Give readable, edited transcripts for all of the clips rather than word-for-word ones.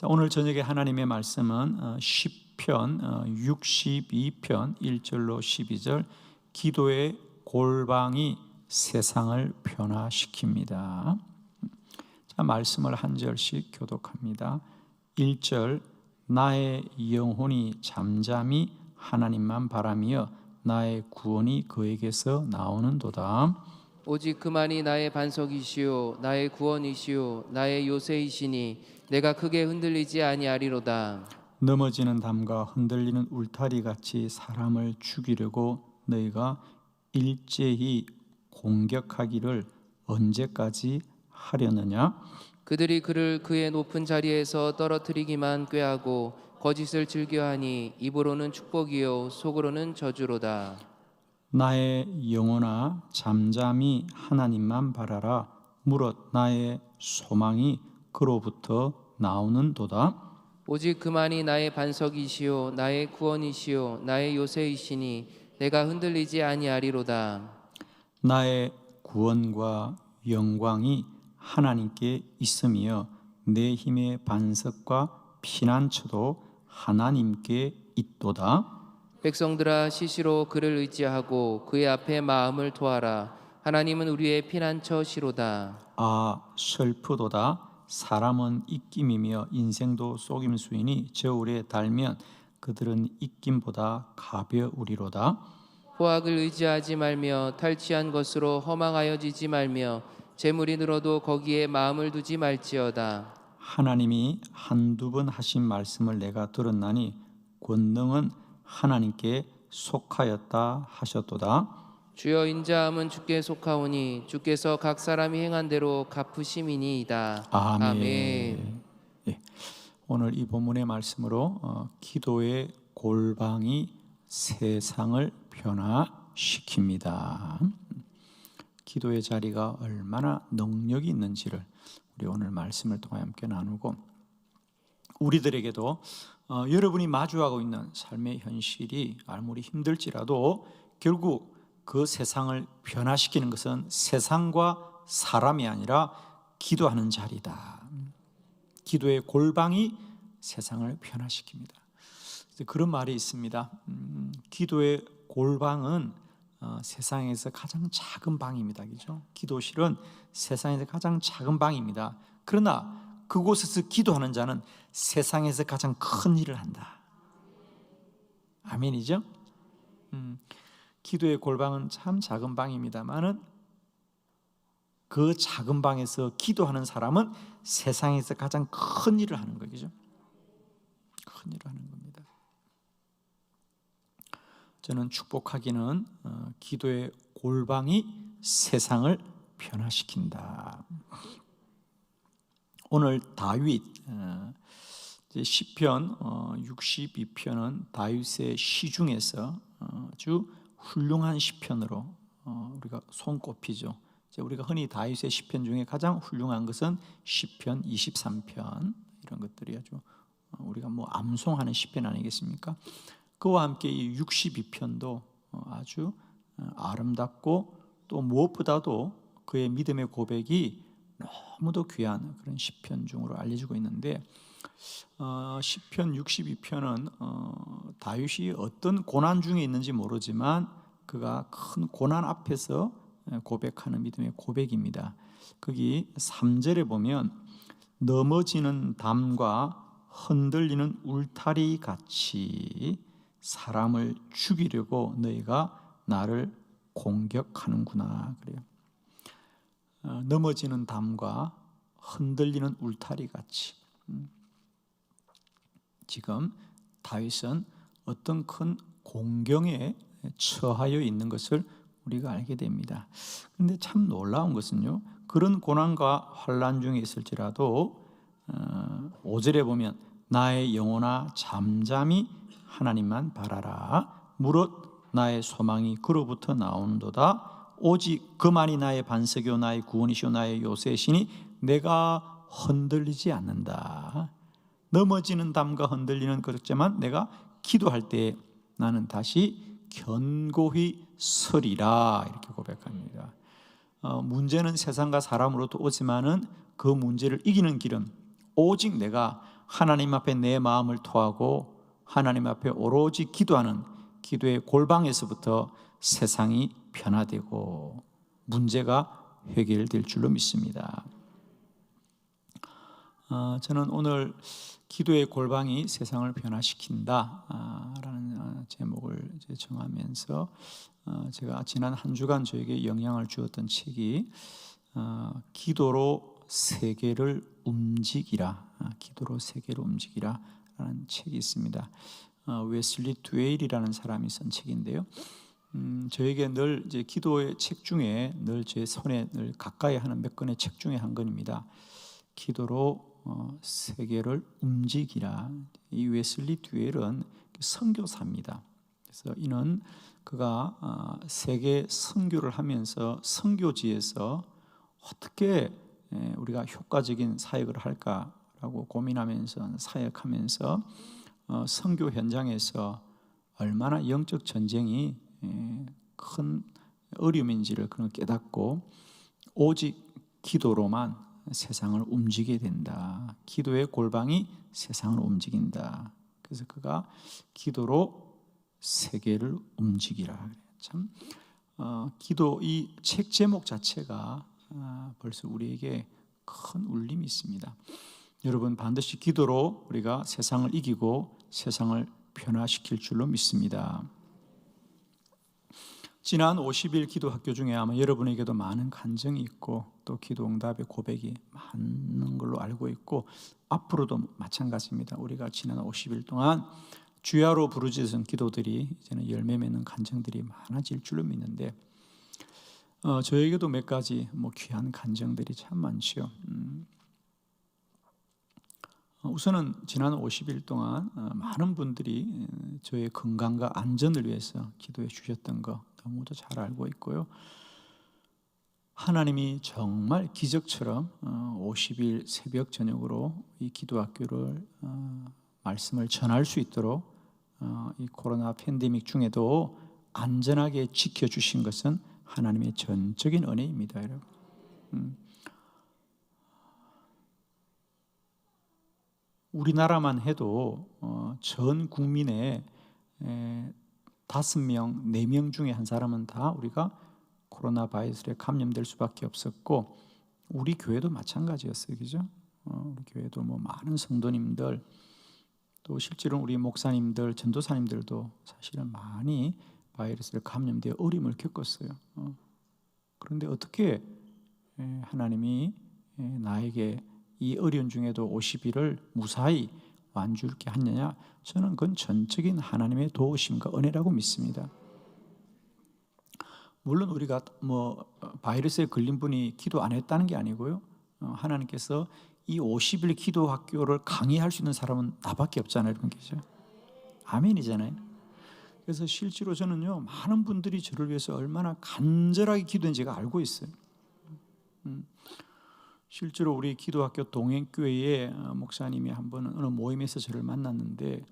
자, 오늘 저녁에 하나님의 말씀은 시편 62편 1절로 12절 기도의 골방이 세상을 변화시킵니다. 자, 말씀을 한 절씩 교독합니다. 1절 나의 영혼이 잠잠히 하나님만 바라며 나의 구원이 그에게서 나오는도다. 오직 그만이 나의 반석이시요 나의 구원이시요 나의 요새이시니 내가 크게 흔들리지 아니하리로다. 넘어지는 담과 흔들리는 울타리 같이 사람을 죽이려고 너희가 일제히 공격하기를 언제까지 하려느냐? 그들이 그를 그의 높은 자리에서 떨어뜨리기만 꾀하고 거짓을 즐겨하니 입으로는 축복이요 속으로는 저주로다. 나의 영혼아 잠잠히 하나님만 바라라. 무릇 나의 소망이 그로부터 나오는도다. 오직 그만이 나의 반석이시요 나의 구원이시요 나의 요새이시니 내가 흔들리지 아니하리로다. 나의 구원과 영광이 하나님께 있으며 내 힘의 반석과 피난처도 하나님께 있도다. 백성들아 시시로 그를 의지하고 그의 앞에 마음을 토하라. 하나님은 우리의 피난처시로다. 아 슬프도다. 사람은 입김이며 인생도 속임수이니 저울에 달면 그들은 입김보다 가벼우리로다. 포악을 의지하지 말며 탈취한 것으로 허망하여지지 말며 재물이 늘어도 거기에 마음을 두지 말지어다. 하나님이 한두 번 하신 말씀을 내가 들었나니 권능은 하나님께 속하였다 하셨도다. 주여 인자함은 주께 속하오니 주께서 각 사람이 행한 대로 갚으심이니이다. 아멘. 예. 오늘 이 본문의 말씀으로 기도의 골방이 세상을 변화시킵니다. 기도의 자리가 얼마나 능력이 있는지를 우리 오늘 말씀을 통해 함께 나누고, 우리들에게도 여러분이 마주하고 있는 삶의 현실이 아무리 힘들지라도 결국 그 세상을 변화시키는 것은 세상과 사람이 아니라 기도하는 자리다. 기도의 골방이 세상을 변화시킵니다. 그런 말이 있습니다. 기도의 골방은 세상에서 가장 작은 방입니다. 그죠? 기도실은 세상에서 가장 작은 방입니다. 그러나 그곳에서 기도하는 자는 세상에서 가장 큰 일을 한다. 아멘이죠? 기도의 골방은 참 작은 방입니다만은 그 작은 방에서 기도하는 사람은 세상에서 가장 큰 일을 하는 거죠. 큰 일을 하는 겁니다. 저는 축복하기는 기도의 골방이 세상을 변화시킨다. 오늘 다윗 시편 62편은 다윗의 시 중에서 아주 훌륭한 시편으로 우리가 손꼽히죠. 우리가 흔히 다윗의 시편 중에 가장 훌륭한 것은 시편 23편, 이런 것들이 아주 우리가 암송하는 시편 아니겠습니까? 그와 함께 이 62편도 아주 아름답고 또 무엇보다도 그의 믿음의 고백이 너무도 귀한 그런 시편 중으로 알려지고 있는데, 시편 62편은 다윗이 어떤 고난 중에 있는지 모르지만 그가 큰 고난 앞에서 고백하는 믿음의 고백입니다. 거기 3절에 보면 넘어지는 담과 흔들리는 울타리 같이 사람을 죽이려고 너희가 나를 공격하는구나 그래요. 넘어지는 담과 흔들리는 울타리 같이. 지금 다윗은 어떤 큰 공경에 처하여 있는 것을 우리가 알게 됩니다. 그런데 참 놀라운 것은요, 그런 고난과 환난 중에 있을지라도 5절에 보면 나의 영혼아 잠잠히 하나님만 바라라. 무릇 나의 소망이 그로부터 나오는도다. 오직 그만이 나의 반석이요 나의 구원이시요 나의 요새시니 내가 흔들리지 않는다. 넘어지는 담과 흔들리는 그렇지만 내가 기도할 때 나는 다시 견고히 서리라, 이렇게 고백합니다. 문제는 세상과 사람으로부터 오지만은 그 문제를 이기는 길은 오직 내가 하나님 앞에 내 마음을 토하고 하나님 앞에 오로지 기도하는 기도의 골방에서부터 세상이 변화되고 문제가 해결될 줄로 믿습니다. 저는 오늘 기도의 골방이 세상을 변화시킨다 라는 제목을 정하면서 제가 지난 한 주간 저에게 영향을 주었던 책이 기도로 세계를 움직이라, 기도로 세계를 움직이라 라는 책이 있습니다. 웨슬리 드웨일이라는 사람이 쓴 책인데요. 저에게 늘 이제 기도의 책 중에 늘 제 손에 늘 가까이 하는 몇 권의 책 중에 한 권입니다. 기도로 세계를 움직이라. 이 웨슬리 드웨일은 선교사입니다. 그래서 이는 그가 세계 선교를 하면서 선교지에서 어떻게 우리가 효과적인 사역을 할까라고 고민하면서 사역하면서 선교 현장에서 얼마나 영적 전쟁이 큰 어려움인지를 그는 깨닫고 오직 기도로만 세상을 움직이게 된다. 기도의 골방이 세상을 움직인다. 그래서 그가 기도로 세계를 움직이라. 참 기도 이 책 제목 자체가 벌써 우리에게 큰 울림이 있습니다. 여러분 반드시 기도로 우리가 세상을 이기고 세상을 변화시킬 줄로 믿습니다. 지난 50일 기도 학교 중에 아마 여러분에게도 많은 간증이 있고 또 기도 응답의 고백이 많은 걸로 알고 있고 앞으로도 마찬가지입니다. 우리가 지난 50일 동안 주야로 부르짖은 기도들이 이제는 열매 맺는 간증들이 많아질 줄로 믿는데 저에게도 몇 가지 귀한 간증들이 참 많죠. 우선은 지난 50일 동안 많은 분들이 저의 건강과 안전을 위해서 기도해 주셨던 거 너무도 잘 알고 있고요. 하나님이 정말 기적처럼 50일 새벽 저녁으로 이 기도학교를 말씀을 전할 수 있도록 이 코로나 팬데믹 중에도 안전하게 지켜주신 것은 하나님의 전적인 은혜입니다, 여러분. 우리나라만 해도 전 국민의 5명, 4명 중에 한 사람은 다 우리가 코로나 바이러스에 감염될 수밖에 없었고 우리 교회도 마찬가지였어요, 그죠? 우리 교회도 많은 성도님들 또 실제로 우리 목사님들, 전도사님들도 사실은 많이 바이러스에 감염되어 어려움을 겪었어요. 그런데 어떻게 하나님이 나에게 이 어려운 중에도 50일을 무사히 완주하게 하느냐? 저는 그건 전적인 하나님의 도우심과 은혜라고 믿습니다. 물론 우리가 바이러스에 걸린 분이 기도 안 했다는 게 아니고요. 하나님께서 이 50일 기도 학교를 강의할 수 있는 사람은 나밖에 없잖아요, 여러분 계죠? 아멘이잖아요. 그래서 실제로 저는요 많은 분들이 저를 위해서 얼마나 간절하게 기도한 제가 알고 있어요. 실제로 우리 기도학교 동행교회의 목사님이 한 번은 어느 모임에서 저를 만났는데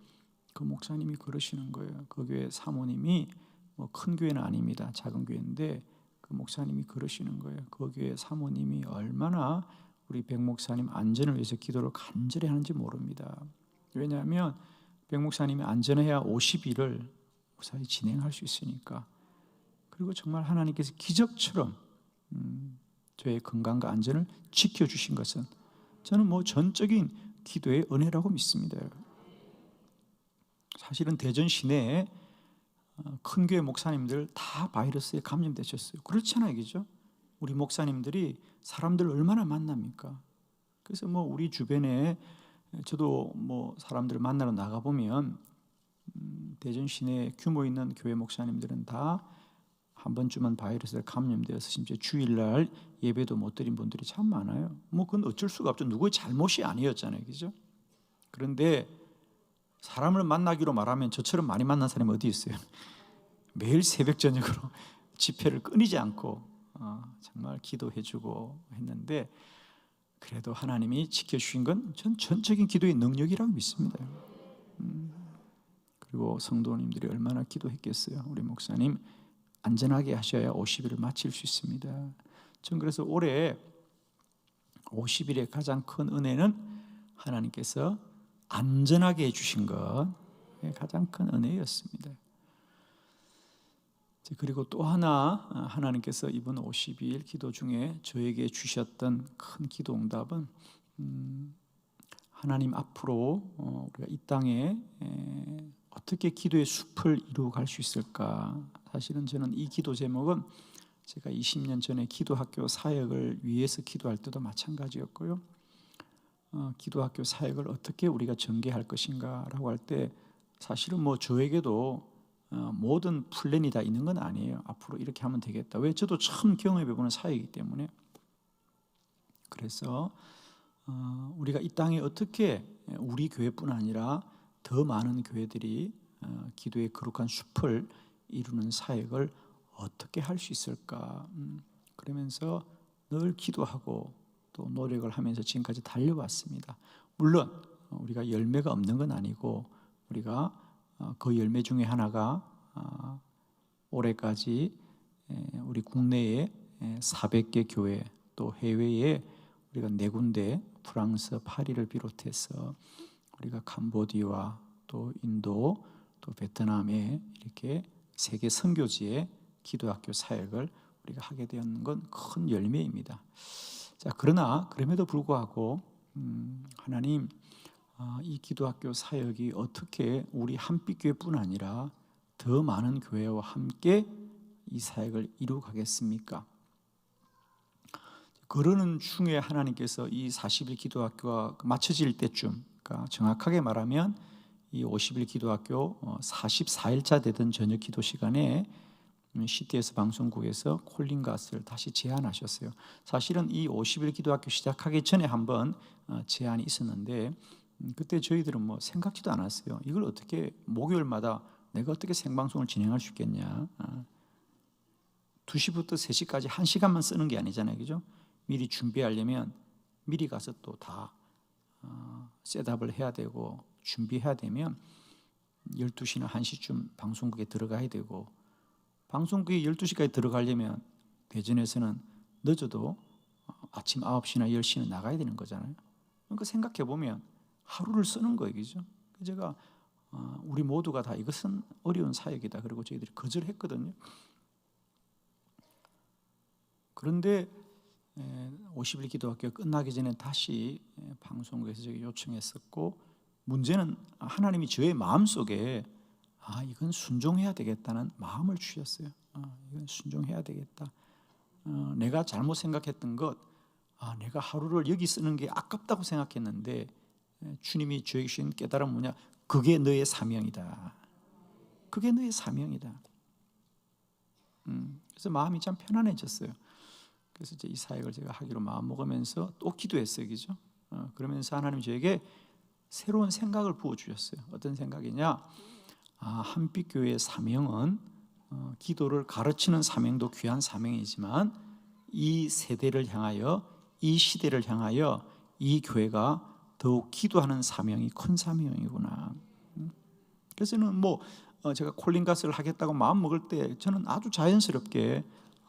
그 목사님이 그러시는 거예요. 그 교회 사모님이 큰 교회는 아닙니다. 작은 교회인데 그 목사님이 그러시는 거예요. 그 교회 사모님이 얼마나 우리 백 목사님 안전을 위해서 기도를 간절히 하는지 모릅니다. 왜냐하면 백 목사님이 안전해야 50일을 무사히 진행할 수 있으니까. 그리고 정말 하나님께서 기적처럼 저의 건강과 안전을 지켜주신 것은 저는 전적인 기도의 은혜라고 믿습니다. 사실은 대전 시내에 큰 교회 목사님들 다 바이러스에 감염되셨어요. 그렇잖아요, 그죠? 우리 목사님들이 사람들 얼마나 만납니까? 그래서 우리 주변에 저도 사람들을 만나러 나가 보면 대전 시내 규모 있는 교회 목사님들은 다 한 번쯤은 바이러스에 감염되어서 심지어 주일날 예배도 못 드린 분들이 참 많아요. 그건 어쩔 수가 없죠. 누구의 잘못이 아니었잖아요, 그죠? 그런데 사람을 만나기로 말하면 저처럼 많이 만난 사람이 어디 있어요? 매일 새벽 저녁으로 집회를 끊이지 않고 정말 기도해주고 했는데 그래도 하나님이 지켜주신 건 전 전적인 기도의 능력이라고 믿습니다. 그리고 성도님들이 얼마나 기도했겠어요. 우리 목사님 안전하게 하셔야 50일을 마칠 수 있습니다. 전 그래서 올해 50일의 가장 큰 은혜는 하나님께서 안전하게 해주신 것 가장 큰 은혜였습니다. 그리고 또 하나 하나님께서 이번 52일 기도 중에 저에게 주셨던 큰 기도 응답은 하나님 앞으로 우리가 이 땅에 어떻게 기도의 숲을 이루어갈 수 있을까. 사실은 저는 이 기도 제목은 제가 20년 전에 기도학교 사역을 위해서 기도할 때도 마찬가지였고요. 기도학교 사역을 어떻게 우리가 전개할 것인가 라고 할 때 사실은 뭐 저에게도 모든 플랜이 다 있는 건 아니에요. 앞으로 이렇게 하면 되겠다. 왜? 저도 처음 경험해보는 사역이기 때문에. 그래서 우리가 이 땅에 어떻게 우리 교회뿐 아니라 더 많은 교회들이 기도의 거룩한 숲을 이루는 사역을 어떻게 할 수 있을까. 그러면서 늘 기도하고 또 노력을 하면서 지금까지 달려왔습니다. 물론 우리가 열매가 없는 건 아니고 우리가 그 열매 중에 하나가 올해까지 우리 국내에 400개 교회 또 해외에 우리가 4군데 프랑스 파리를 비롯해서 우리가 캄보디아 또 인도 또 베트남에 이렇게 세계 선교지에 기도학교 사역을 우리가 하게 되는 건 큰 열매입니다. 자, 그러나 그럼에도 불구하고 하나님 이 기도학교 사역이 어떻게 우리 한빛교회뿐 아니라 더 많은 교회와 함께 이 사역을 이루어 가겠습니까? 그러는 중에 하나님께서 이 40일 기도학교가 마쳐질 때쯤, 그러니까 정확하게 말하면 이 50일 기도학교 44일차 되던 저녁 기도 시간에 CTS 방송국에서 콜린 가스를 다시 제안하셨어요. 사실은 이 50일 기도학교 시작하기 전에 한번 제안이 있었는데 그때 저희들은 뭐 생각지도 않았어요. 이걸 어떻게 목요일마다 내가 어떻게 생방송을 진행할 수 있겠냐. 2시부터 3시까지 1시간만 쓰는 게 아니잖아요. 그죠? 미리 준비하려면 미리 가서 또 다 셋업을 해야 되고 준비해야 되면 12시나 1시쯤 방송국에 들어가야 되고 방송국에 12시까지 들어가려면 대전에서는 늦어도 아침 9시나 10시는 나가야 되는 거잖아요. 그러니까 생각해 보면 하루를 쓰는 거예요. 그죠? 제가 우리 모두가 다 이것은 어려운 사역이다. 그리고 저희들이 거절했거든요. 그런데 50일 기도학교가 끝나기 전에 다시 방송국에서 저기 요청했었고 문제는 하나님이 저의 마음속에 이건 순종해야 되겠다는 마음을 주셨어요. 이건 순종해야 되겠다. 내가 잘못 생각했던 것, 내가 하루를 여기 쓰는 게 아깝다고 생각했는데 주님이 저에게 주신 깨달음은 뭐냐? 그게 너의 사명이다. 그게 너의 사명이다. 그래서 마음이 참 편안해졌어요. 그래서 이제 이 사역을 제가 하기로 마음먹으면서 또 기도했어요. 그죠? 그러면서 하나님 저에게 새로운 생각을 부어주셨어요. 어떤 생각이냐? 한빛교회의 사명은 기도를 가르치는 사명도 귀한 사명이지만 이 세대를 향하여 이 시대를 향하여 이 교회가 더욱 기도하는 사명이 큰 사명이구나. 그래서는 뭐 제가 콜린가스를 하겠다고 마음 먹을 때 저는 아주 자연스럽게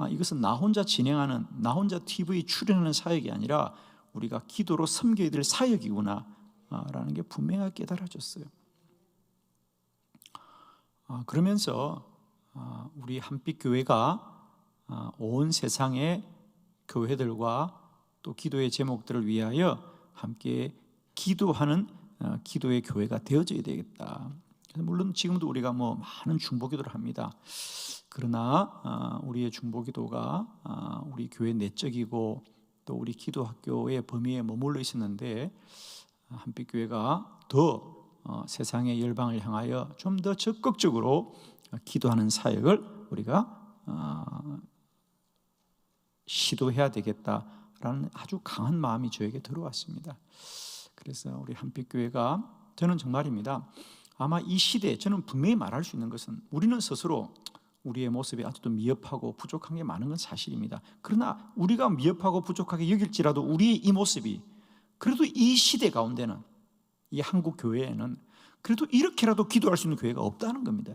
이것은 나 혼자 진행하는 나 혼자 TV 출연하는 사역이 아니라 우리가 기도로 섬겨야 될 사역이구나 라는 게 분명하게 깨달아졌어요. 그러면서 우리 한빛교회가 온 세상의 교회들과 또 기도의 제목들을 위하여 함께 기도하는 기도의 교회가 되어져야 되겠다. 물론 지금도 우리가 뭐 많은 중보기도를 합니다. 그러나 우리의 중보기도가 우리 교회 내적이고 또 우리 기도학교의 범위에 머물러 있었는데 한빛교회가 더 세상의 열방을 향하여 좀 더 적극적으로 기도하는 사역을 우리가 시도해야 되겠다라는 아주 강한 마음이 저에게 들어왔습니다. 그래서 우리 한빛교회가 저는 정말입니다. 아마 이 시대에 저는 분명히 말할 수 있는 것은 우리는 스스로 우리의 모습이 아직도 미흡하고 부족한 게 많은 건 사실입니다. 그러나 우리가 미흡하고 부족하게 여길지라도 우리의 이 모습이 그래도 이 시대 가운데는 이 한국 교회에는 그래도 이렇게라도 기도할 수 있는 교회가 없다는 겁니다.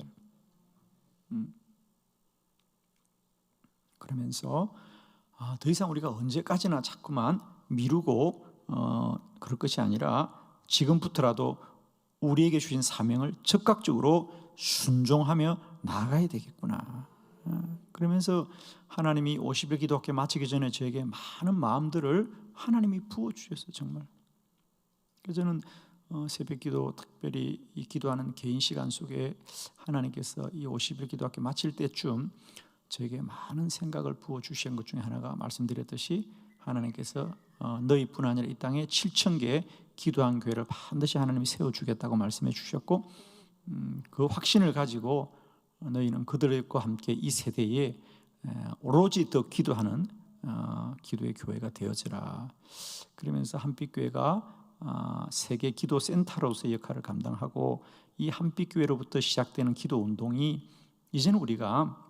그러면서 더 이상 우리가 언제까지나 자꾸만 미루고 그럴 것이 아니라 지금부터라도 우리에게 주신 사명을 적극적으로 순종하며 나아가야 되겠구나. 그러면서 하나님이 50일 기도학교 마치기 전에 저에게 많은 마음들을 하나님이 부어주셨어요. 정말. 그래서 저는 새벽기도 특별히 이 기도하는 개인 시간 속에 하나님께서 이 50일 기도학교 마칠 때쯤 저에게 많은 생각을 부어주신 것 중에 하나가 말씀드렸듯이 하나님께서 너희뿐 아니라 이 땅에 7,000개 기도한 교회를 반드시 하나님이 세워주겠다고 말씀해 주셨고, 그 확신을 가지고 너희는 그들과 함께 이 세대에 오로지 더 기도하는 기도의 교회가 되어지라. 그러면서 한빛교회가 세계 기도 센터로서의 역할을 감당하고, 이 한빛교회로부터 시작되는 기도 운동이 이제는 우리가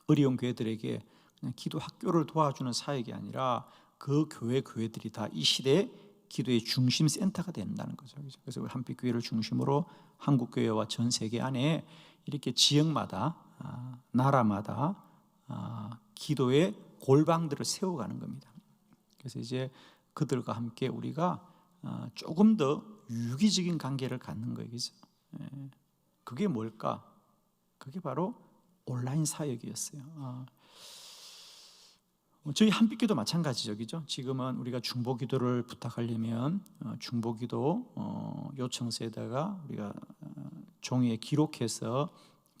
어려운 교회들에게 그냥 기도 학교를 도와주는 사역이 아니라 그 교회들이 다 이 시대의 기도의 중심 센터가 된다는 거죠. 그래서 우리 한빛교회를 중심으로 한국교회와 전 세계 안에 이렇게 지역마다 나라마다 기도의 골방들을 세워가는 겁니다. 그래서 이제 그들과 함께 우리가 조금 더 유기적인 관계를 갖는 거예요. 그게 뭘까? 그게 바로 온라인 사역이었어요. 저희 한빛교도 마찬가지죠, 그죠? 지금은 우리가 중보기도를 부탁하려면 중보기도 요청서에다가 우리가 종이에 기록해서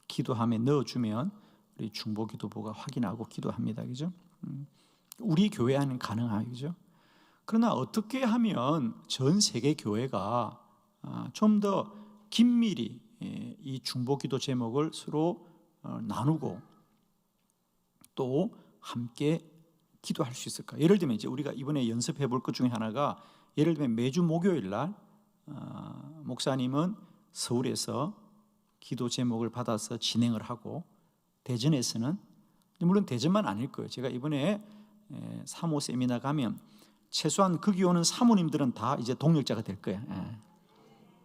기도함에 넣어주면 우리 중보기도부가 확인하고 기도합니다, 그죠? 우리 교회 안은 가능하죠, 그죠? 그러나 어떻게 하면 전 세계 교회가 좀 더 긴밀히 이 중보기도 제목을 서로 나누고 또 함께 기도할 수 있을까? 예를 들면 이제 우리가 이번에 연습해 볼 것 중에 하나가, 예를 들면 매주 목요일 날 목사님은 서울에서 기도 제목을 받아서 진행을 하고, 대전에서는, 물론 대전만 아닐 거예요. 제가 이번에 사모 세미나 가면 최소한 거기 오는 사모님들은 다 이제 동역자가 될 거예요.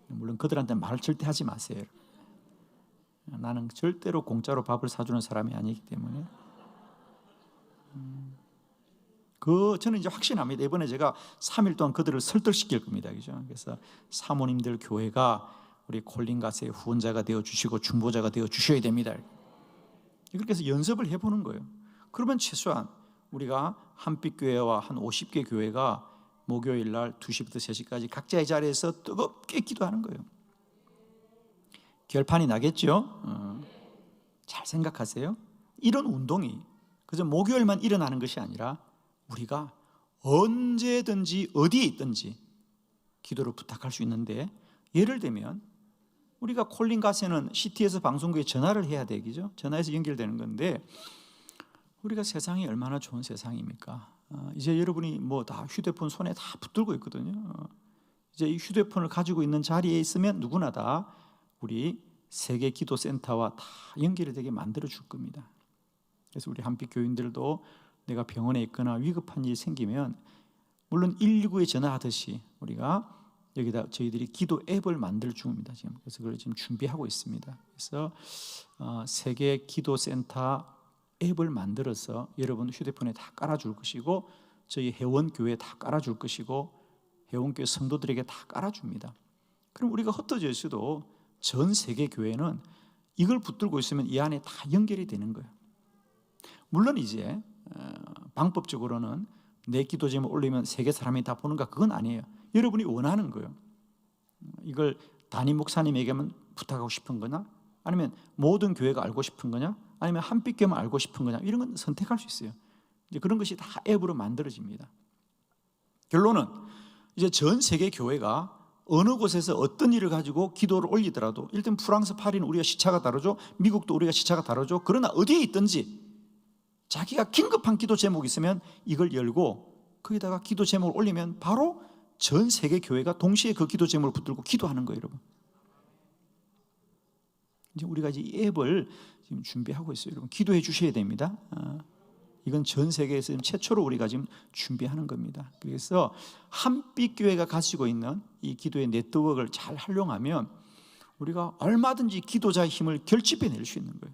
물론 그들한테 말을 절대 하지 마세요. 나는 절대로 공짜로 밥을 사주는 사람이 아니기 때문에. 저는 이제 확신합니다. 이번에 제가 3일 동안 그들을 설득시킬 겁니다. 그죠? 그래서 사모님들 교회가 우리 콜린가스의 후원자가 되어 주시고 중보자가 되어 주셔야 됩니다. 그렇게 해서 연습을 해보는 거예요. 그러면 최소한 우리가 한빛교회와 한 50개 교회가 목요일 날 2시부터 3시까지 각자의 자리에서 뜨겁게 기도하는 거예요. 결판이 나겠죠? 잘 생각하세요. 이런 운동이 그저 목요일만 일어나는 것이 아니라 우리가 언제든지 어디에 있든지 기도를 부탁할 수 있는데, 예를 들면 우리가 콜린가스에는 CT에서 방송국에 전화를 해야 되겠죠. 전화해서 연결되는 건데, 우리가 세상이 얼마나 좋은 세상입니까? 이제 여러분이 뭐 다 휴대폰 손에 다 붙들고 있거든요. 이제 이 휴대폰을 가지고 있는 자리에 있으면 누구나 다 우리 세계 기도 센터와 다 연결이 되게 만들어 줄 겁니다. 그래서 우리 한빛 교인들도 내가 병원에 있거나 위급한 일이 생기면 물론 119에 전화하듯이 우리가 여기다 저희들이 기도 앱을 만들 중입니다. 지금. 그래서 그걸 지금 준비하고 있습니다. 그래서 세계 기도 센터 앱을 만들어서 여러분 휴대폰에 다 깔아줄 것이고, 저희 회원교회에 다 깔아줄 것이고, 회원교회 성도들에게 다 깔아줍니다. 그럼 우리가 흩어져 있어도 전 세계 교회는 이걸 붙들고 있으면 이 안에 다 연결이 되는 거예요. 물론 이제 방법적으로는 내 기도 제목 올리면 세계 사람이 다 보는가, 그건 아니에요. 여러분이 원하는 거예요. 이걸 담임 목사님에게만 부탁하고 싶은 거냐, 아니면 모든 교회가 알고 싶은 거냐, 아니면 한빛교회만 알고 싶은 거냐, 이런 건 선택할 수 있어요. 이제 그런 것이 다 앱으로 만들어집니다. 결론은 이제 전 세계 교회가 어느 곳에서 어떤 일을 가지고 기도를 올리더라도, 일단 프랑스 파리는 우리가 시차가 다르죠. 미국도 우리가 시차가 다르죠. 그러나 어디에 있든지 자기가 긴급한 기도 제목이 있으면 이걸 열고 거기다가 기도 제목을 올리면 바로 전 세계 교회가 동시에 그 기도 제목을 붙들고 기도하는 거예요, 여러분. 이제 우리가 이제 이 앱을 지금 준비하고 있어요, 여러분. 기도해 주셔야 됩니다. 이건 전 세계에서 지금 최초로 우리가 지금 준비하는 겁니다. 그래서 한빛교회가 가지고 있는 이 기도의 네트워크를 잘 활용하면 우리가 얼마든지 기도자의 힘을 결집해낼 수 있는 거예요.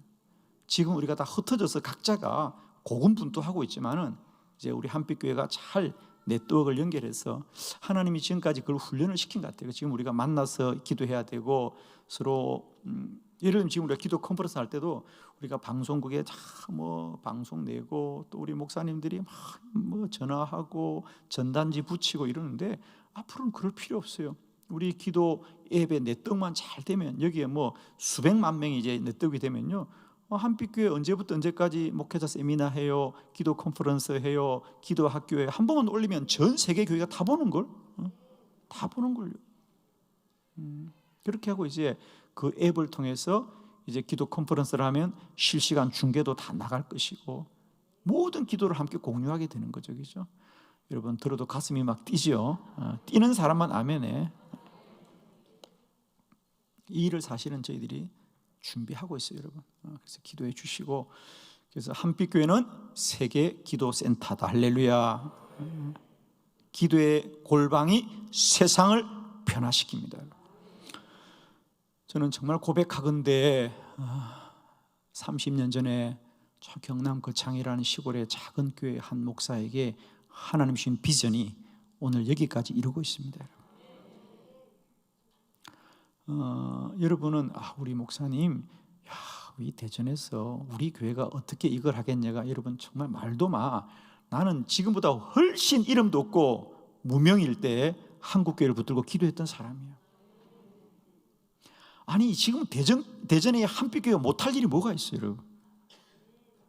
지금 우리가 다 흩어져서 각자가 고군분투하고 있지만은 이제 우리 한빛교회가 잘 네트워크를 연결해서 하나님이 지금까지 그걸 훈련을 시킨 것 같아요. 지금 우리가 만나서 기도해야 되고 서로 예를 들면 지금 우리가 기도 컨퍼런스 할 때도 우리가 방송국에 다 뭐 방송 내고 또 우리 목사님들이 막 뭐 전화하고 전단지 붙이고 이러는데 앞으로는 그럴 필요 없어요. 우리 기도 앱의 네트워크만 잘 되면 여기에 뭐 수백만 명이 이제 네트워크가 되면요, 한빛교회 언제부터 언제까지 목회자 세미나 해요, 기도 컨퍼런스 해요, 기도 학교에 한 번만 올리면 전 세계 교회가 다 보는 걸, 다 보는 걸요. 그렇게 하고 이제 그 앱을 통해서 이제 기도 컨퍼런스를 하면 실시간 중계도 다 나갈 것이고 모든 기도를 함께 공유하게 되는 거죠, 그죠? 여러분 들어도 가슴이 막 뛰죠. 뛰는 사람만 아멘해. 이 일을 사실은 저희들이 준비하고 있어요, 여러분. 그래서 기도해 주시고, 그래서 한빛교회는 세계 기도 센터다. 할렐루야. 기도의 골방이 세상을 변화시킵니다. 저는 정말 고백하건대 30년 전에 저 경남 거창이라는 시골의 작은 교회 한 목사에게 하나님 주신 비전이 오늘 여기까지 이루고 있습니다. 여러분은 우리 목사님, 이 대전에서 우리 교회가 어떻게 이걸 하겠냐가 여러분 정말 말도 마. 나는 지금보다 훨씬 이름도 없고 무명일 때 한국교회를 붙들고 기도했던 사람이에요. 아니 지금 대전에 한빛교회가 못할 일이 뭐가 있어요, 여러분?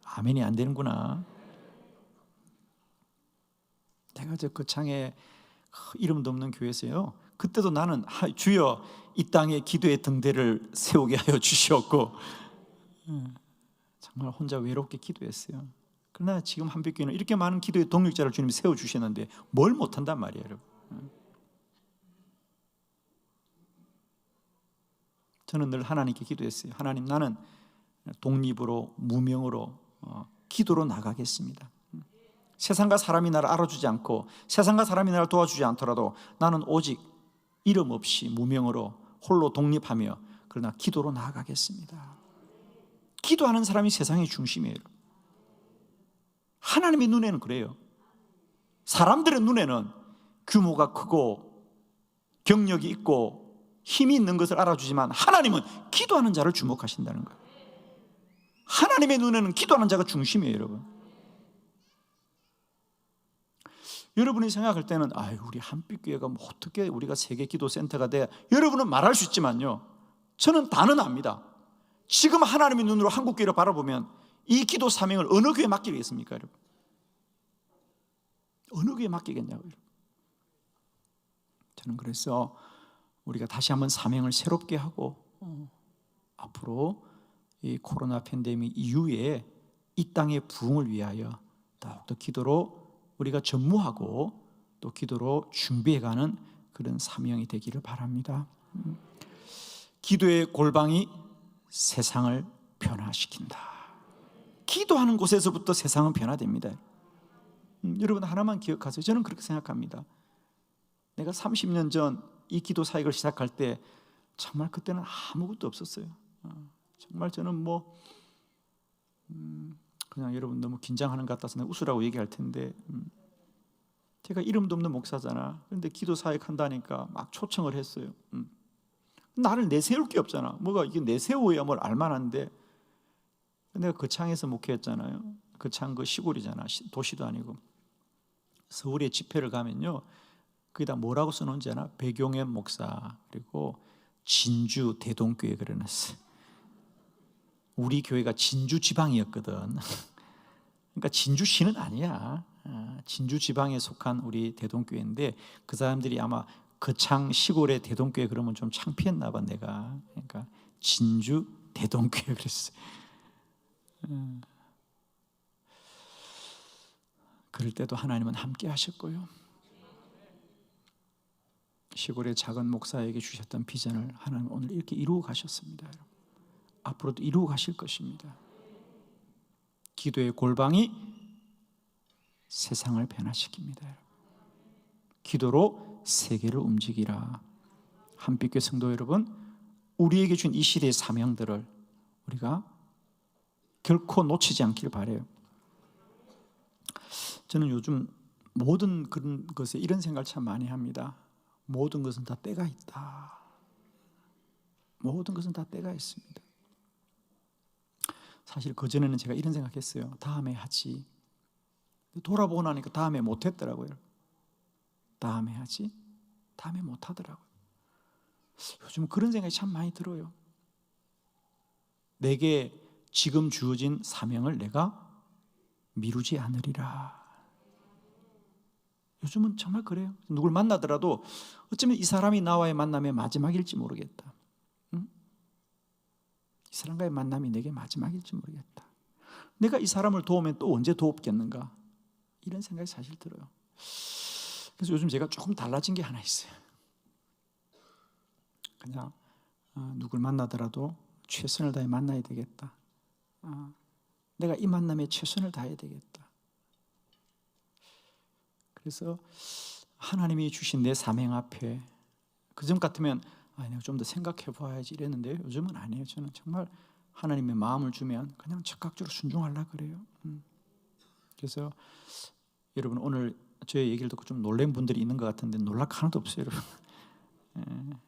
아멘이 안 되는구나. 내가 저 거창에 이름도 없는 교회에서요, 그때도 나는 주여 이 땅에 기도의 등대를 세우게 하여 주시었고 정말 혼자 외롭게 기도했어요. 그러나 지금 한빛교회는 이렇게 많은 기도의 동력자를 주님이 세워주셨는데 뭘 못한단 말이에요, 여러분. 저는 늘 하나님께 기도했어요. 하나님, 나는 독립으로 무명으로 기도로 나가겠습니다. 세상과 사람이 나를 알아주지 않고 세상과 사람이 나를 도와주지 않더라도 나는 오직 이름 없이 무명으로 홀로 독립하며 그러나 기도로 나아가겠습니다. 기도하는 사람이 세상의 중심이에요. 하나님의 눈에는 그래요. 사람들의 눈에는 규모가 크고 경력이 있고 힘이 있는 것을 알아주지만 하나님은 기도하는 자를 주목하신다는 거예요. 하나님의 눈에는 기도하는 자가 중심이에요, 여러분. 여러분이 생각할 때는 우리 한빛교회가 뭐 어떻게 우리가 세계 기도 센터가 돼? 여러분은 말할 수 있지만요, 저는 다는 압니다. 지금 하나님의 눈으로 한국교회를 바라보면 이 기도 사명을 어느 교회에 맡기겠습니까, 여러분? 어느 교회에 맡기겠냐고요. 저는 그래서 우리가 다시 한번 사명을 새롭게 하고 앞으로 이 코로나 팬데믹 이후에 이 땅의 부흥을 위하여 더욱더 기도로 우리가 전무하고 또 기도로 준비해가는 그런 사명이 되기를 바랍니다. 기도의 골방이 세상을 변화시킨다. 기도하는 곳에서부터 세상은 변화됩니다. 여러분 하나만 기억하세요. 저는 그렇게 생각합니다. 내가 30년 전 이 기도 사역을 시작할 때 정말 그때는 아무것도 없었어요. 정말 저는 그냥 여러분 너무 긴장하는 것 같아서 내가 웃으라고 얘기할 텐데, 제가 이름도 없는 목사잖아. 그런데 기도 사역 한다니까 막 초청을 했어요. 나를 내세울 게 없잖아. 뭐가 이게 내세워야 뭘 알만한데. 내가 거창에서 목회했잖아요. 거창 그 시골이잖아. 도시도 아니고. 서울에 집회를 가면요, 거기다 뭐라고 써놓은지 아나? 백용현 목사, 그리고 진주 대동교회 그려놨어요. 우리 교회가 진주 지방이었거든. 그러니까 진주시는 아니야. 진주 지방에 속한 우리 대동교회인데 그 사람들이 아마 거창 시골의 대동교회 그러면 좀 창피했나 봐, 내가. 그러니까 진주 대동교회 그랬어요. 그럴 때도 하나님은 함께 하셨고요, 시골의 작은 목사에게 주셨던 비전을 하나님 오늘 이렇게 이루어 가셨습니다. 여러분. 앞으로도 이루어 가실 것입니다. 기도의 골방이 세상을 변화시킵니다. 여러분. 기도로 세계를 움직이라. 한빛교회 성도 여러분, 우리에게 준 이 시대의 사명들을 우리가 결코 놓치지 않기를 바라요. 저는 요즘 모든 그런 것에 이런 생각을 참 많이 합니다. 모든 것은 다 때가 있다. 모든 것은 다 때가 있습니다. 사실 그전에는 제가 이런 생각했어요. 다음에 하지. 돌아보고 나니까 다음에 못했더라고요. 다음에 하지. 다음에 못하더라고요. 요즘 그런 생각이 참 많이 들어요. 내게 지금 주어진 사명을 내가 미루지 않으리라. 요즘은 정말 그래요. 누굴 만나더라도 어쩌면 이 사람이 나와의 만남의 마지막일지 모르겠다. 응? 이 사람과의 만남이 내게 마지막일지 모르겠다. 내가 이 사람을 도우면 또 언제 도우겠는가? 이런 생각이 사실 들어요. 그래서 요즘 제가 조금 달라진 게 하나 있어요. 그냥 누굴 만나더라도 최선을 다해 만나야 되겠다. 내가 이 만남에 최선을 다해야 되겠다. 그래서 하나님이 주신 내 사명 앞에 그전 같으면 내가 좀 더 생각해 봐야지 이랬는데 요즘은 아니에요. 저는 정말 하나님의 마음을 주면 그냥 적극적으로 순종하려고 그래요. 그래서 여러분 오늘 저의 얘기를 듣고 좀 놀란 분들이 있는 것 같은데 놀랄 거 하나도 없어요, 여러분.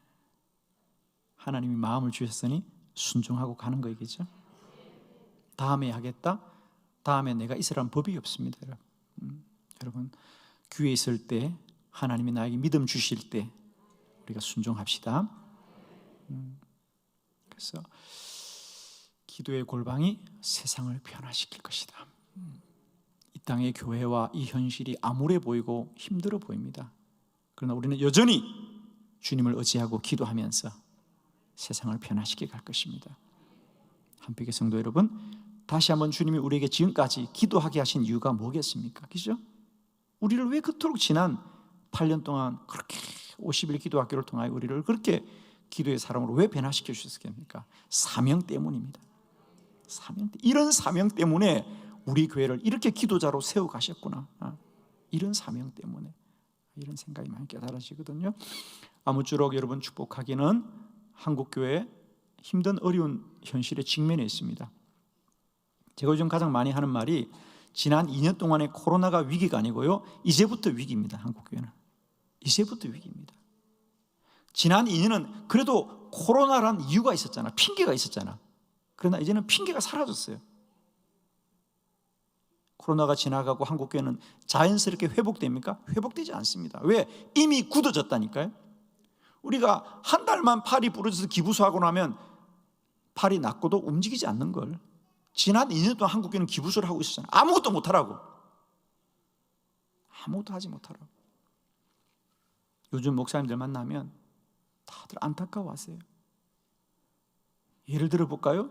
하나님이 마음을 주셨으니 순종하고 가는 거이겠죠. 다음에 하겠다. 다음에 내가 있으라는 법이 없습니다, 여러분. 여러분 교회에 있을 때 하나님이 나에게 믿음 주실 때 우리가 순종합시다. 그래서 기도의 골방이 세상을 변화시킬 것이다. 이 땅의 교회와 이 현실이 암울해 보이고 힘들어 보입니다. 그러나 우리는 여전히 주님을 의지하고 기도하면서 세상을 변화시켜 갈 것입니다. 한백의 성도 여러분, 다시 한번 주님이 우리에게 지금까지 기도하게 하신 이유가 뭐겠습니까? 그죠? 우리를 왜 그토록 지난 8년 동안 그렇게 50일 기도학교를 통하여 우리를 그렇게 기도의 사람으로 왜 변화시켜 주셨습니까? 사명 때문입니다. 사명, 이런 사명 때문에 우리 교회를 이렇게 기도자로 세워 가셨구나. 이런 사명 때문에 이런 생각이 많이 깨달아지거든요. 아무쪼록 여러분 축복하기는 한국교회 힘든 어려운 현실에 직면해 있습니다. 제가 요즘 가장 많이 하는 말이 지난 2년 동안의 코로나가 위기가 아니고요, 이제부터 위기입니다. 한국교회는 이제부터 위기입니다. 지난 2년은 그래도 코로나란 이유가 있었잖아. 핑계가 있었잖아. 그러나 이제는 핑계가 사라졌어요. 코로나가 지나가고 한국교회는 자연스럽게 회복됩니까? 회복되지 않습니다. 왜? 이미 굳어졌다니까요. 우리가 한 달만 팔이 부러져서 기부수하고 나면 팔이 낫고도 움직이지 않는 걸 지난 2년 동안 한국교회는 기부수를 하고 있었잖아요. 아무것도 못하라고. 아무것도 하지 못하라고. 요즘 목사님들 만나면 다들 안타까워하세요. 예를 들어 볼까요?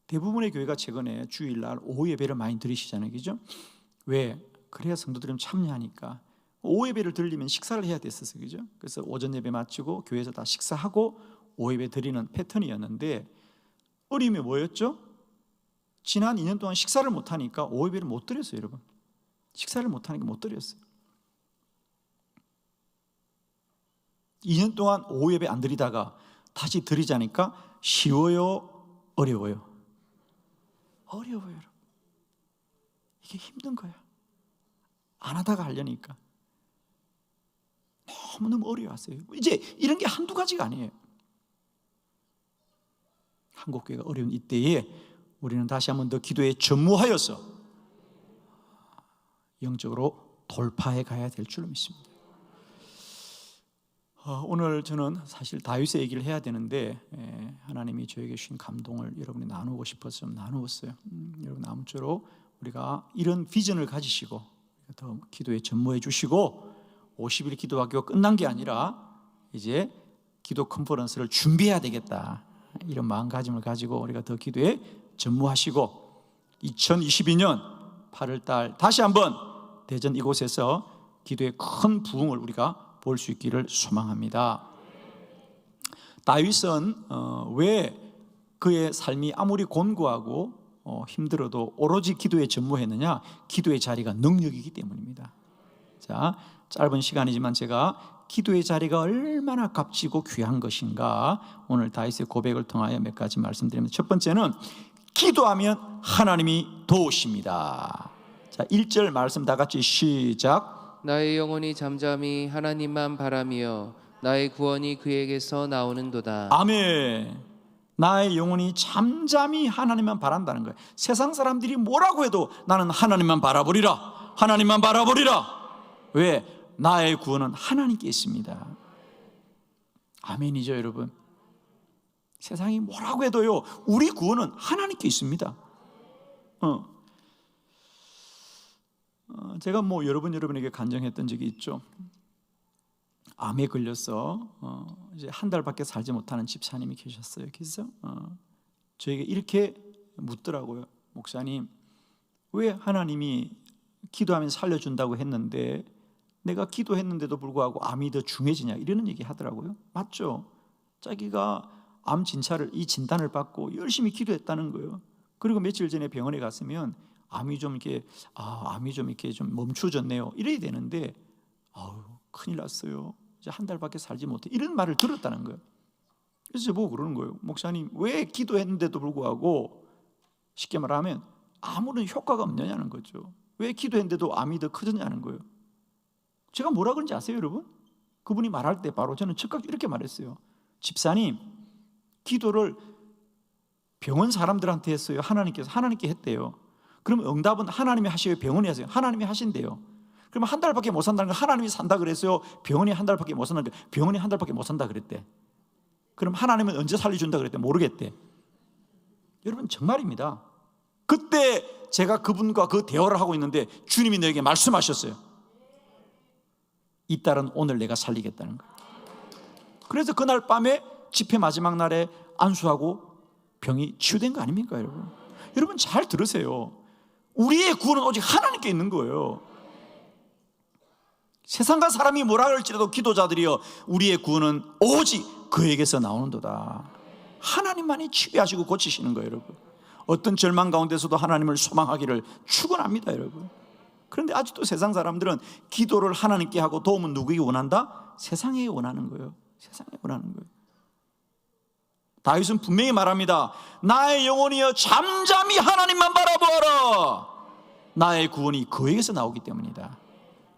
대부분의 교회가 최근에 주일날 오후 예배를 많이 드리시잖아요. 그죠? 왜? 그래야 성도들이 참여하니까. 오후 예배를 드리면 식사를 해야 됐었어요. 그죠? 그래서 오전 예배 마치고 교회에서 다 식사하고 오후 예배 드리는 패턴이었는데 어려움이 뭐였죠? 지난 2년 동안 식사를 못하니까 오후 예배를 못 드렸어요. 여러분, 식사를 못하니까 못 드렸어요. 2년 동안 오후 예배 안 드리다가 다시 드리자니까 쉬워요? 어려워요? 어려워요. 여러분, 이게 힘든 거야. 안 하다가 하려니까 너무너무 어려워하세요. 이제 이런 게 한두 가지가 아니에요. 한국교회가 어려운 이때에 우리는 다시 한번 더 기도에 전무하여서 영적으로 돌파해 가야 될 줄로 믿습니다. 오늘 저는 사실 다윗의 얘기를 해야 되는데 하나님이 저에게 주신 감동을 여러분이 나누고 싶어서 좀 나누었어요. 여러분 아무쪼록 우리가 이런 비전을 가지시고 더 기도에 전무해 주시고 50일 기도학교가 끝난 게 아니라 이제 기도 컨퍼런스를 준비해야 되겠다, 이런 마음가짐을 가지고 우리가 더 기도에 전무하시고 2022년 8월달 다시 한번 대전 이곳에서 기도의 큰 부흥을 우리가 볼 수 있기를 소망합니다. 다윗은 왜 그의 삶이 아무리 곤고하고 힘들어도 오로지 기도에 전무했느냐? 기도의 자리가 능력이기 때문입니다. 자, 짧은 시간이지만 제가 기도의 자리가 얼마나 값지고 귀한 것인가 오늘 다윗의 고백을 통하여 몇 가지 말씀드립니다. 첫 번째는 기도하면 하나님이 도우십니다. 자, 1절 말씀 다 같이 시작. 나의 영혼이 잠잠히 하나님만 바라며 나의 구원이 그에게서 나오는도다. 아멘. 나의 영혼이 잠잠히 하나님만 바란다는 거예요. 세상 사람들이 뭐라고 해도 나는 하나님만 바라보리라. 하나님만 바라보리라. 왜? 나의 구원은 하나님께 있습니다. 아멘이죠, 여러분. 세상이 뭐라고 해도요, 우리 구원은 하나님께 있습니다. 제가 여러분에게 간증했던 적이 있죠. 암에 걸려서 이제 한 달밖에 살지 못하는 집사님이 계셨어요. 그래서 저에게 이렇게 묻더라고요. 목사님, 왜 하나님이 기도하면 살려준다고 했는데 내가 기도했는데도 불구하고 암이 더 중해지냐, 이러는 얘기 하더라고요. 맞죠? 자기가 암 이 진단을 받고 열심히 기도했다는 거예요. 그리고 며칠 전에 병원에 갔으면 암이 좀 이렇게 좀 멈춰졌네요, 이래야 되는데 큰일 났어요. 이제 한 달밖에 살지 못해, 이런 말을 들었다는 거예요. 그래서 저보고 그러는 거예요. 목사님, 왜 기도했는데도 불구하고 쉽게 말하면 아무런 효과가 없느냐는 거죠. 왜 기도했는데도 암이 더 커졌냐는 거예요. 제가 뭐라 그런지 아세요, 여러분? 그분이 말할 때 바로 저는 즉각 이렇게 말했어요. 집사님, 기도를 병원 사람들한테 했어요? 하나님께서? 하나님께 했대요. 그럼 응답은 하나님이 하셔요? 병원이 하세요? 하나님이 하신대요. 그러면 한 달밖에 못 산다는 건 하나님이 산다 그랬어요? 병원이 한 달밖에 못 산다는 건 병원이 한 달밖에 못 산다 그랬대. 그럼 하나님은 언제 살려준다 그랬대? 모르겠대. 여러분, 정말입니다. 그때 제가 그분과 그 대화를 하고 있는데 주님이 너에게 말씀하셨어요. 이 딸은 오늘 내가 살리겠다는 거예요. 그래서 그날 밤에 집회 마지막 날에 안수하고 병이 치유된 거 아닙니까, 여러분? 여러분, 잘 들으세요. 우리의 구원은 오직 하나님께 있는 거예요. 세상과 사람이 뭐라 할지라도 기도자들이여, 우리의 구원은 오직 그에게서 나오는도다. 하나님만이 치유하시고 고치시는 거예요, 여러분. 어떤 절망 가운데서도 하나님을 소망하기를 축원합니다, 여러분. 그런데 아직도 세상 사람들은 기도를 하나님께 하고 도움은 누구에게 원한다? 세상에 원하는 거예요. 세상에 원하는 거예요. 다윗은 분명히 말합니다. 나의 영혼이여 잠잠히 하나님만 바라보아라. 나의 구원이 그에게서 나오기 때문이다.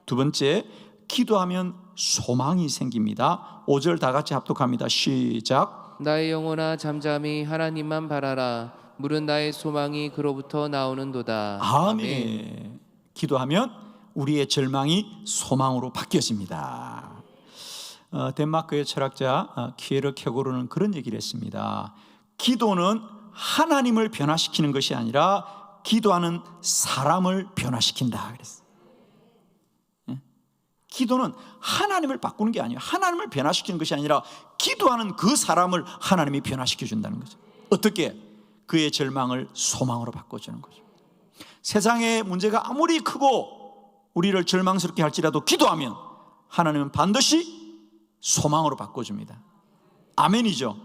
두 번째, 기도하면 소망이 생깁니다. 5절 다 같이 합독합니다. 시작. 나의 영혼아 잠잠히 하나님만 바라라. 물은 나의 소망이 그로부터 나오는도다. 아멘. 기도하면 우리의 절망이 소망으로 바뀌어집니다. 덴마크의 철학자 키에르 케고르는 그런 얘기를 했습니다. 기도는 하나님을 변화시키는 것이 아니라 기도하는 사람을 변화시킨다 그랬어요. 기도는 하나님을 바꾸는 게 아니에요. 하나님을 변화시키는 것이 아니라 기도하는 그 사람을 하나님이 변화시켜 준다는 거죠. 어떻게? 그의 절망을 소망으로 바꿔주는 거죠. 세상의 문제가 아무리 크고 우리를 절망스럽게 할지라도 기도하면 하나님은 반드시 소망으로 바꿔줍니다. 아멘이죠.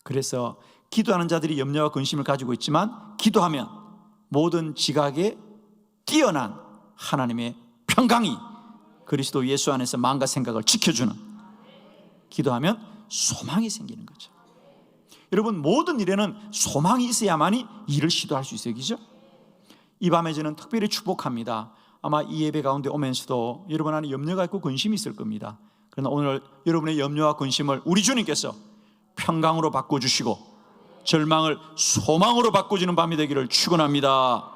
그래서 기도하는 자들이 염려와 근심을 가지고 있지만 기도하면 모든 지각에 뛰어난 하나님의 평강이 그리스도 예수 안에서 마음과 생각을 지켜주는, 기도하면 소망이 생기는 거죠. 여러분, 모든 일에는 소망이 있어야만이 일을 시도할 수 있어요. 그죠? 이 밤에 저는 특별히 축복합니다. 아마 이 예배 가운데 오면서도 여러분 안에 염려가 있고 근심이 있을 겁니다. 그러나 오늘 여러분의 염려와 근심을 우리 주님께서 평강으로 바꿔주시고 절망을 소망으로 바꿔주는 밤이 되기를 축원합니다.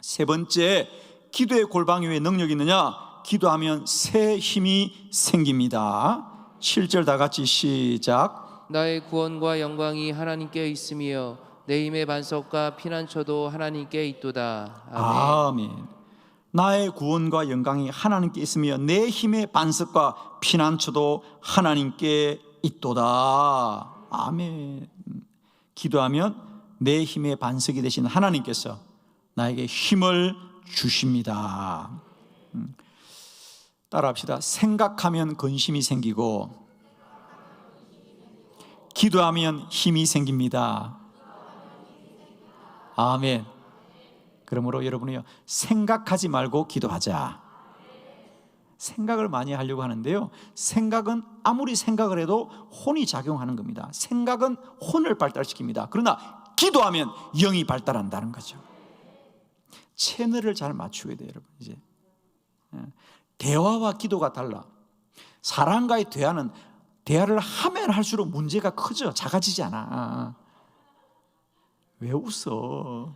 세 번째, 기도의 골방이 왜 능력이 있느냐? 기도하면 새 힘이 생깁니다. 7절 다 같이 시작. 나의 구원과 영광이 하나님께 있으며 내 힘의 반석과 피난처도 하나님께 있도다. 아멘. 아멘. 나의 구원과 영광이 하나님께 있으며 내 힘의 반석과 피난처도 하나님께 있도다. 아멘. 기도하면 내 힘의 반석이 되신 하나님께서 나에게 힘을 주십니다. 따라합시다. 생각하면 근심이 생기고 기도하면 힘이 생깁니다. 아멘. 그러므로 여러분이요, 생각하지 말고 기도하자. 생각을 많이 하려고 하는데요, 생각은 아무리 생각을 해도 혼이 작용하는 겁니다. 생각은 혼을 발달시킵니다. 그러나 기도하면 영이 발달한다는 거죠. 채널을 잘 맞추어야 돼요, 여러분. 이제 대화와 기도가 달라. 사람과의 대화를 하면 할수록 문제가 커져. 작아지지 않아. 왜 웃어?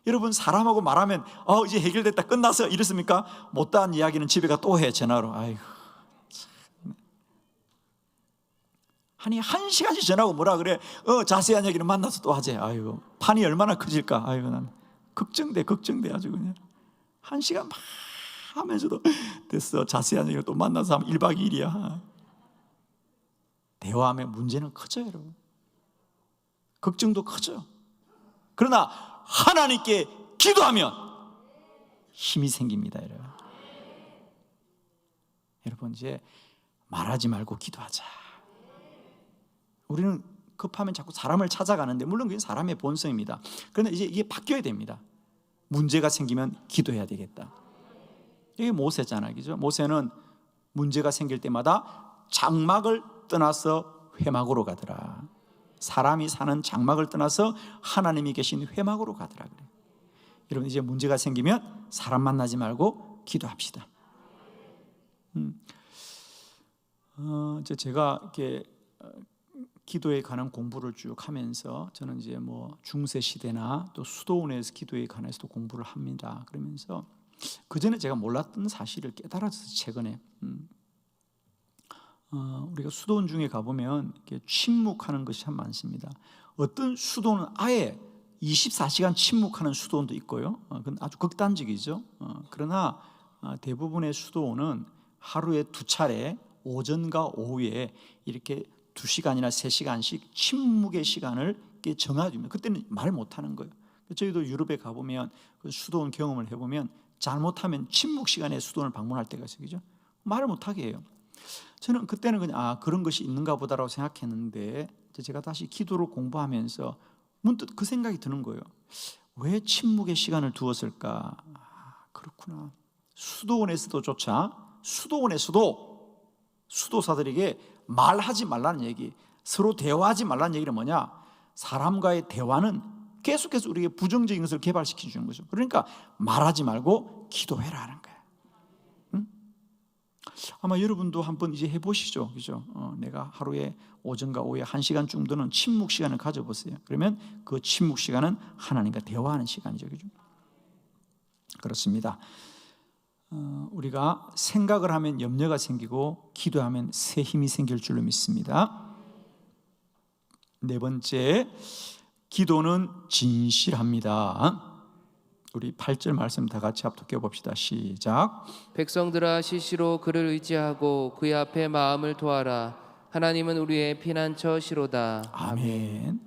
여러분, 사람하고 말하면 이제 해결됐다, 끝났어 이랬습니까? 못다한 이야기는 집에 가 또 해, 전화로. 아이고, 참. 아니 1시간씩 전화하고 뭐라 그래? 자세한 얘기는 만나서 또 하재. 아이고, 판이 얼마나 커질까? 아이고, 난 걱정돼 아주 그냥. 1시간 막 하면서도 됐어, 자세한 얘기를 또 만나서 하면 1박 2일이야. 대화하면 문제는 커져요, 여러분. 걱정도 커져. 그러나 하나님께 기도하면 힘이 생깁니다, 여러분. 여러분, 이제 말하지 말고 기도하자. 우리는 급하면 자꾸 사람을 찾아가는데, 물론 그게 사람의 본성입니다. 그런데 이제 이게 바뀌어야 됩니다. 문제가 생기면 기도해야 되겠다. 이게 모세잖아요, 그죠? 모세는 문제가 생길 때마다 장막을 떠나서 회막으로 가더라. 사람이 사는 장막을 떠나서 하나님이 계신 회막으로 가더라 그래요. 여러분, 이제 문제가 생기면 사람 만나지 말고 기도합시다. 제가 이렇게 기도에 관한 공부를 쭉 하면서, 저는 이제 뭐 중세 시대나 또 수도원에서 기도에 관해서도 공부를 합니다. 그러면서 그 전에 제가 몰랐던 사실을 깨달았어요, 최근에. 우리가 수도원 중에 가보면 이렇게 침묵하는 것이 참 많습니다. 어떤 수도원은 아예 24시간 침묵하는 수도원도 있고요. 그건 아주 극단적이죠. 그러나 대부분의 수도원은 하루에 2차례, 오전과 오후에 이렇게 2시간이나 3시간씩 침묵의 시간을 정해줍니다. 그때는 말 못하는 거예요. 저희도 유럽에 가보면 그 수도원 경험을 해보면 잘못하면 침묵 시간에 수도원을 방문할 때가 있어요. 그죠? 말을 못하게 해요. 저는 그때는 그냥 그런 것이 있는가 보다라고 생각했는데, 제가 다시 기도를 공부하면서 문득 그 생각이 드는 거예요. 왜 침묵의 시간을 두었을까? 그렇구나. 수도원에서도조차, 수도원에서도 수도사들에게 말하지 말라는 얘기, 서로 대화하지 말라는 얘기는 뭐냐? 사람과의 대화는 계속해서 우리에게 부정적인 것을 개발시켜 주는 거죠. 그러니까 말하지 말고 기도해라 하는 거예요. 아마 여러분도 한번 이제 해보시죠, 그죠? 내가 하루에 오전과 오후에 1시간 정도는 침묵 시간을 가져보세요. 그러면 그 침묵 시간은 하나님과 대화하는 시간이죠, 그죠? 그렇습니다. 우리가 생각을 하면 염려가 생기고 기도하면 새 힘이 생길 줄로 믿습니다. 4번째, 기도는 진실합니다. 우리 8절 말씀 다 같이 합독해 봅시다. 시작. 백성들아, 시시로 그를 의지하고 그의 앞에 마음을 토하라. 하나님은 우리의 피난처시로다. 아멘.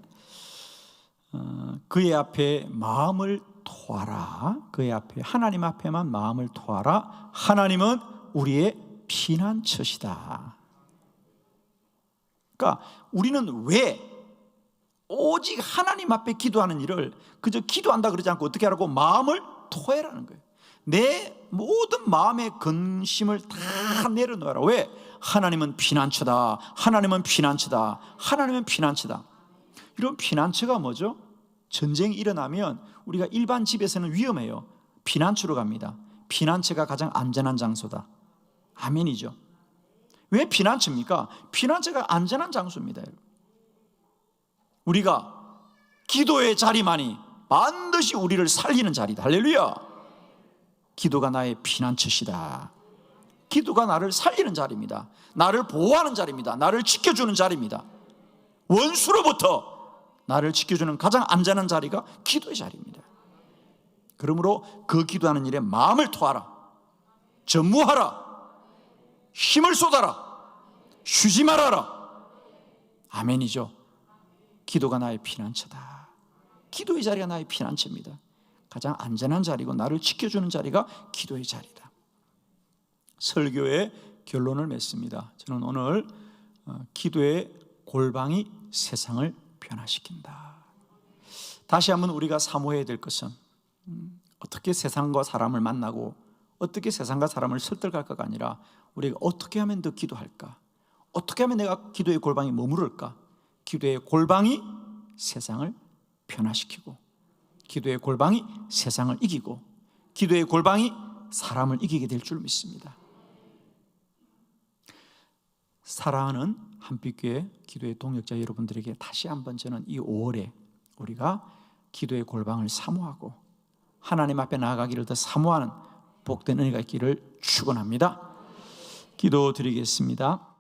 그의 앞에 마음을 토하라. 그의 앞에, 하나님 앞에만 마음을 토하라. 하나님은 우리의 피난처시다. 그러니까 우리는 왜 오직 하나님 앞에 기도하는 일을 그저 기도한다 그러지 않고 어떻게 하라고? 마음을 토해라는 거예요. 내 모든 마음의 근심을 다 내려놓아라. 왜? 하나님은 피난처다. 하나님은 피난처다. 하나님은 피난처다. 이런 피난처가 뭐죠? 전쟁이 일어나면 우리가 일반 집에서는 위험해요. 피난처로 갑니다. 피난처가 가장 안전한 장소다. 아멘이죠. 왜 피난처입니까? 피난처가 안전한 장소입니다. 우리가 기도의 자리만이 반드시 우리를 살리는 자리다. 할렐루야. 기도가 나의 피난처시다. 기도가 나를 살리는 자리입니다. 나를 보호하는 자리입니다. 나를 지켜주는 자리입니다. 원수로부터 나를 지켜주는 가장 안전한 자리가 기도의 자리입니다. 그러므로 그 기도하는 일에 마음을 토하라. 전무하라. 힘을 쏟아라. 쉬지 말아라. 아멘이죠. 기도가 나의 피난처다. 기도의 자리가 나의 피난처입니다. 가장 안전한 자리고 나를 지켜주는 자리가 기도의 자리다. 설교의 결론을 맺습니다. 저는 오늘 기도의 골방이 세상을 변화시킨다. 다시 한번 우리가 사모해야 될 것은 어떻게 세상과 사람을 만나고 어떻게 세상과 사람을 설득할까가 아니라 우리가 어떻게 하면 더 기도할까? 어떻게 하면 내가 기도의 골방에 머무를까? 기도의 골방이 세상을 변화시키고 기도의 골방이 세상을 이기고 기도의 골방이 사람을 이기게 될 줄 믿습니다. 사랑하는 한빛교회 기도의 동역자 여러분들에게 다시 한번 저는 이 5월에 우리가 기도의 골방을 사모하고 하나님 앞에 나아가기를 더 사모하는 복된 은혜가 있기를 축원합니다. 기도드리겠습니다.